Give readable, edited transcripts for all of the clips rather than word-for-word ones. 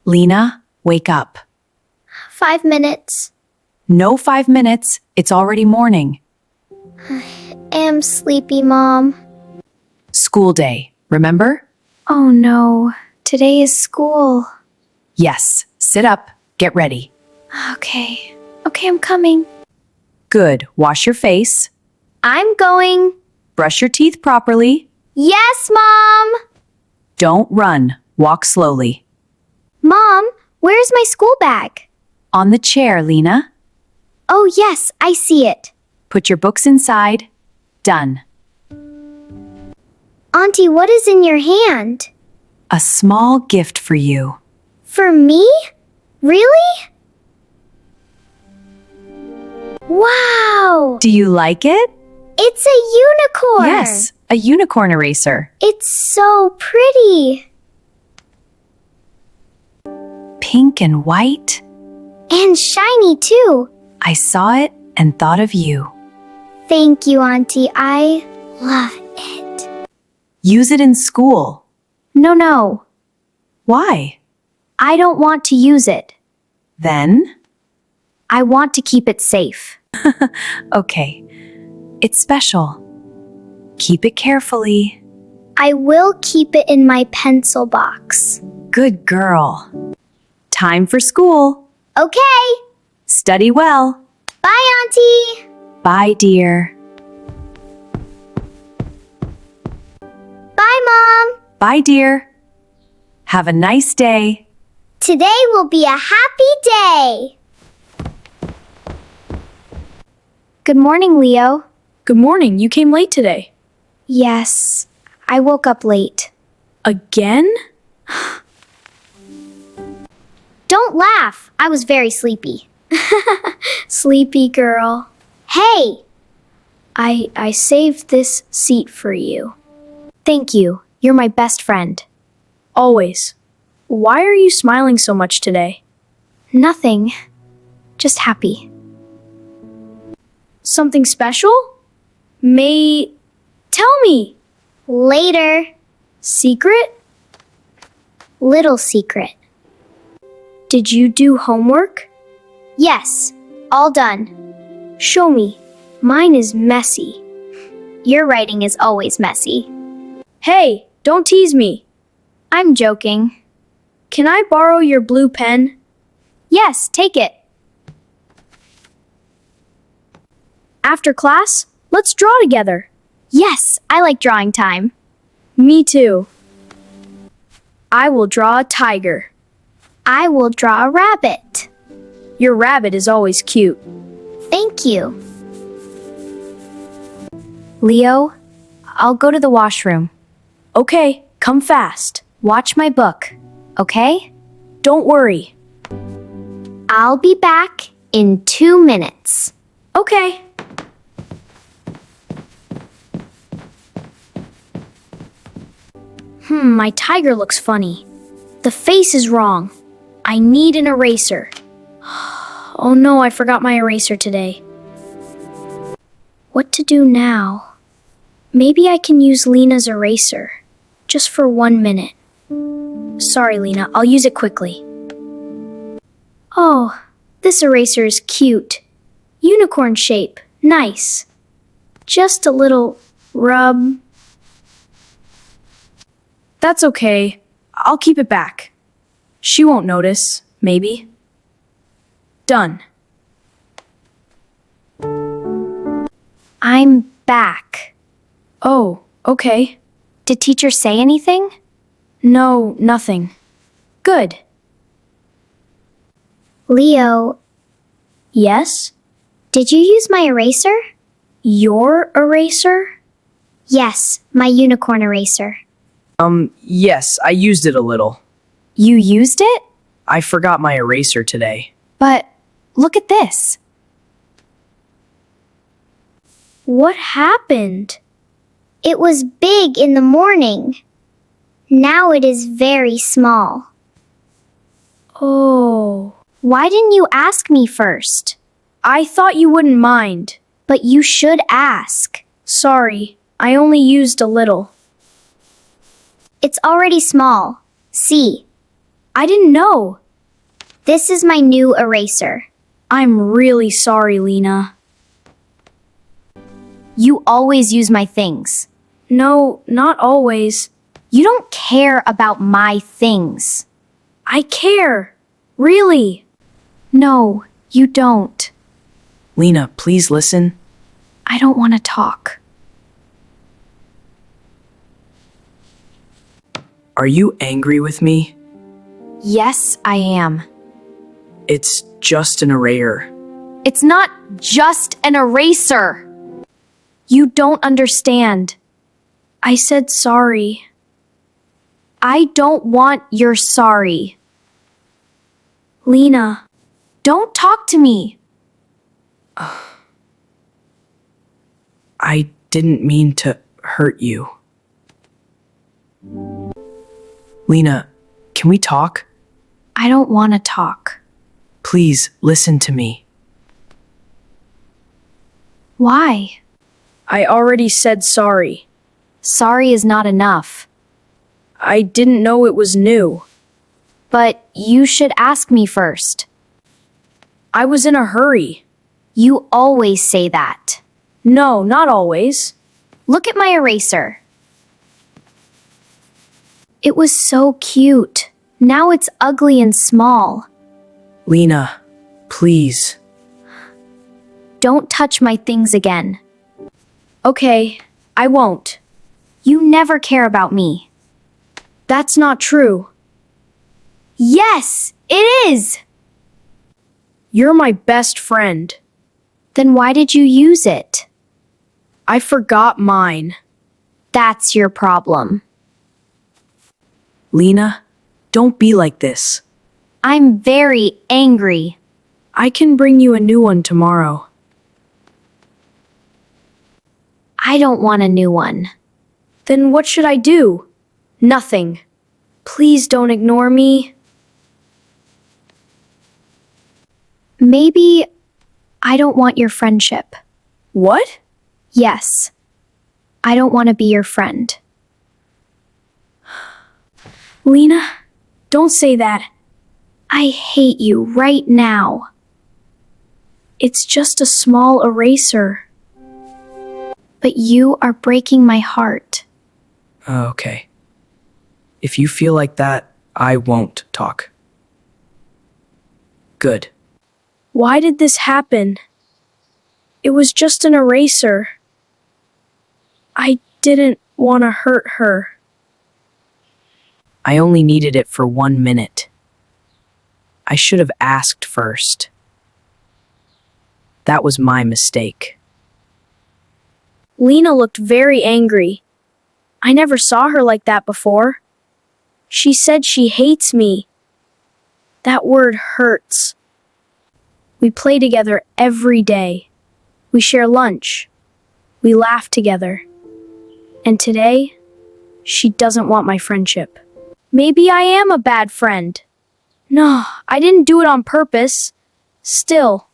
Lina, wake up. 5 minutes. No 5 minutes. It's already morning. Am sleepy, Mom. School day, remember? Oh no, today is school. Yes, sit up, get ready. Okay, I'm coming. Good, wash your face. I'm going. Brush your teeth properly. Yes, Mom! Don't run, walk slowly. Mom, where's my school bag? On the chair, Lina. Oh yes, I see it. Put your books inside. Done. Auntie, what is in your hand? A small gift for you. For me? Really? Wow! Do you like it? It's a unicorn! Yes, a unicorn eraser. It's so pretty. Pink and white. And shiny too. I saw it and thought of you. Thank you, Auntie. I love it. Use it in school. No. Why? I don't want to use it. Then? I want to keep it safe. Okay. It's special. Keep it carefully. I will keep it in my pencil box. Good girl. Time for school. Okay. Study well. Bye, Auntie. Bye, dear. Bye, Mom. Bye, dear. Have a nice day. Today will be a happy day. Good morning, Leo. Good morning. You came late today. Yes, I woke up late. Again? Don't laugh. I was very sleepy. Sleepy girl. Hey! I saved this seat for you. Thank you. You're my best friend. Always. Why are you smiling so much today? Nothing. Just happy. Something special? Tell me. Later. Secret? Little secret. Did you do homework? Yes, all done. Show me. Mine is messy. Your writing is always messy. Hey, don't tease me. I'm joking. Can I borrow your blue pen? Yes, take it. After class, let's draw together. Yes, I like drawing time. Me too. I will draw a tiger. I will draw a rabbit. Your rabbit is always cute. Thank you. Leo, I'll go to the washroom. Okay, come fast. Watch my book, okay? Don't worry. I'll be back in 2 minutes. Okay. My tiger looks funny. The face is wrong. I need an eraser. Oh no, I forgot my eraser today. What to do now? Maybe I can use Lina's eraser. Just for 1 minute. Sorry, Lina, I'll use it quickly. Oh, this eraser is cute. Unicorn shape, nice. Just a little rub. That's okay. I'll keep it back. She won't notice, maybe. Done. I'm back. Oh, okay. Did teacher say anything? No, nothing. Good. Leo, Yes? did you use my eraser? Your eraser? Yes, my unicorn eraser. Yes, I used it a little. You used it? I forgot my eraser today. But look at this. What happened? It was big in the morning. Now it is very small. Oh, Why didn't you ask me first? I thought you wouldn't mind. But you should ask. Sorry, I only used a little. It's already small. See, I didn't know. This is my new eraser. I'm really sorry, Lina. You always use my things. No, not always. You don't care about my things. I care. Really. No, you don't. Lina, please listen. I don't want to talk. Are you angry with me? Yes, I am. It's just an eraser. It's not just an eraser. You don't understand. I said sorry. I don't want your sorry. Lina, Don't talk to me. I didn't mean to hurt you. Lina, can we talk? I don't want to talk. Please listen to me. Why? I already said sorry. Sorry is not enough. I didn't know it was new. But you should ask me first. I was in a hurry. You always say that. No, not always. Look at my eraser. It was so cute. Now it's ugly and small. Lina, please. Don't touch my things again. Okay, I won't. You never care about me. That's not true. Yes, it is! You're my best friend. Then why did you use it? I forgot mine. That's your problem. Lina, don't be like this. I'm very angry. I can bring you a new one tomorrow. I don't want a new one. Then what should I do? Nothing. Please don't ignore me. Maybe I don't want your friendship. What? Yes, I don't want to be your friend. Lina, don't say that. I hate you right now. It's just a small eraser. But you are breaking my heart. Okay. If you feel like that, I won't talk. Good. Why did this happen? It was just an eraser. I didn't want to hurt her. I only needed it for 1 minute. I should have asked first. That was my mistake. Lina looked very angry. I never saw her like that before. She said she hates me. That word hurts. We play together every day. We share lunch. We laugh together. And today, she doesn't want my friendship. Maybe I am a bad friend. No, I didn't do it on purpose. Still,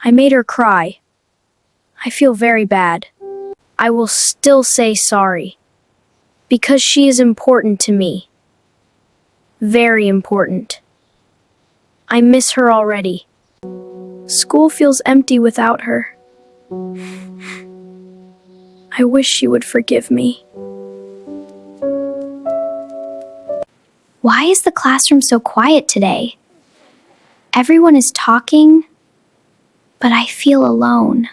I made her cry. I feel very bad. I will still say sorry. Because she is important to me. Very important. I miss her already. School feels empty without her. I wish she would forgive me. Why is the classroom so quiet today? Everyone is talking, but I feel alone.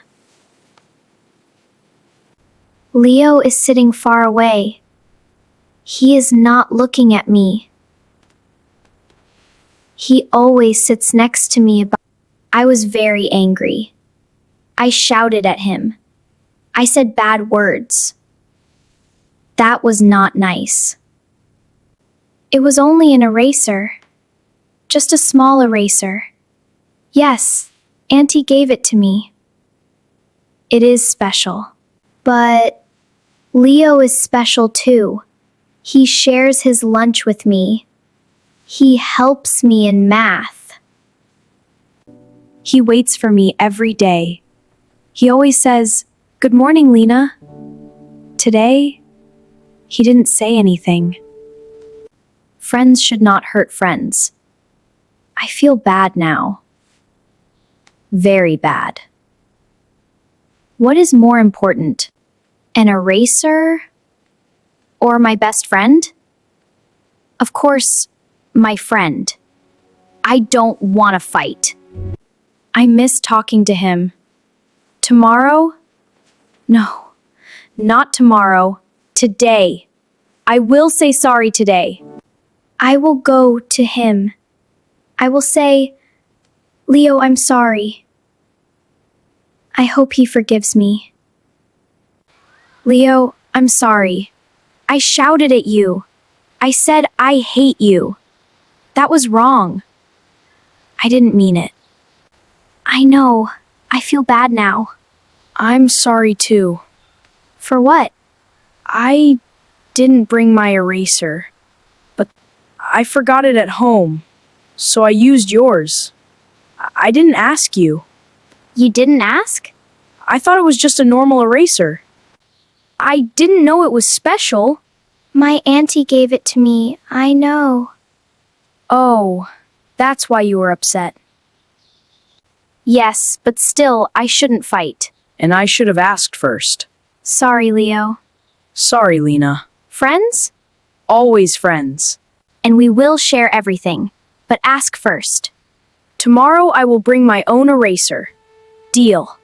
Leo is sitting far away. He is not looking at me. He always sits next to me. I was very angry. I shouted at him. I said bad words. That was not nice. It was only an eraser. Just a small eraser. Yes, Auntie gave it to me. It is special. But Leo is special too. He shares his lunch with me. He helps me in math. He waits for me every day. He always says, "Good morning, Lina." Today, he didn't say anything. Friends should not hurt friends. I feel bad now. Very bad. What is more important? An eraser or my best friend? Of course, my friend. I don't want to fight. I miss talking to him. Tomorrow? No, not tomorrow. Today. I will say sorry today. I will go to him. I will say, Leo, I'm sorry. I hope he forgives me. Leo, I'm sorry. I shouted at you. I said I hate you. That was wrong. I didn't mean it. I know. I feel bad now. I'm sorry too. For what? I didn't bring my eraser, but I forgot it at home, so I used yours. I didn't ask you. You didn't ask? I thought it was just a normal eraser. I didn't know it was special. My auntie gave it to me. I know. Oh, that's why you were upset. Yes, but still, I shouldn't fight. And I should have asked first. Sorry, Leo. Sorry, Lina. Friends? Always friends. And we will share everything. But ask first. Tomorrow I will bring my own eraser. Deal.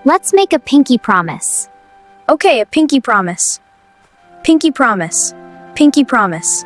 Let's make a pinky promise. Okay, a pinky promise. Pinky promise. Pinky promise.